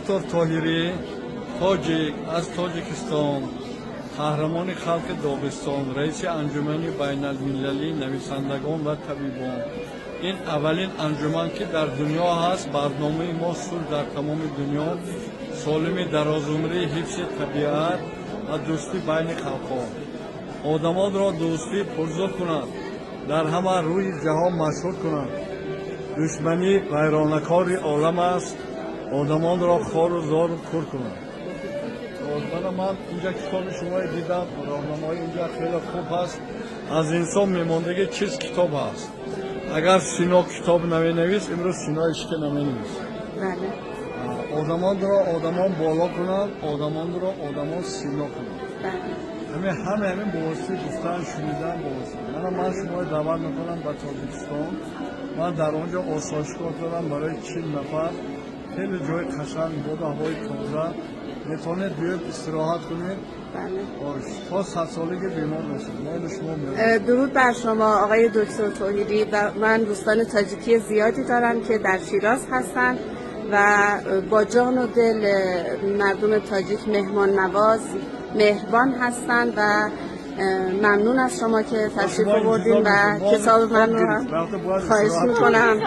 دکتر طاهری تاجیک از تاجیکستان، قهرمان خلق داغستان، رئیس انجمن بین المللی نویسندگان و طبیبان. این اولین انجمن که در دنیا هست. برنامه ما صلح در تمام دنیا، سالم درازعمری، حفظ طبیعت و دوستی بین خلقها. آدمان را دوستی پرزور کنند، در همه روی جهان مشهور کنند. دشمنی ویرانکار عالم است، آدمان را خار و زار و کور کنند. من اینجا کتاب شما دیدم، راهنمای اینجا خیلی خوب هست. از انسان میماندگی چیز کتاب هست. اگر سینا کتاب نویس، امروز سینایش که نویس. بله. آدمان را آدمان بالا کنند، آدمان را آدمان سینا کنند. بله. همین بواسطه گفتن شنیدن بواسطه. من شما دعوت میکنم به تاجیکستان. من در آنجا آسایشگاه دارم برای 40 نفر. خیلی جای قشنگ بود، هوای تازه. میتونید بیاید استراحت کنید. بله. تا 100 سالگی بیمار نشید. درود بر شما آقای دکتر طاهری. من دوستان تاجیکی زیادی دارم که در شیراز هستن و با جان و دل مردم تاجیک مهمان نواز، مهربان هستند و ممنون از شما که تشریف آوردین و کتاب من رو خواهش میکنم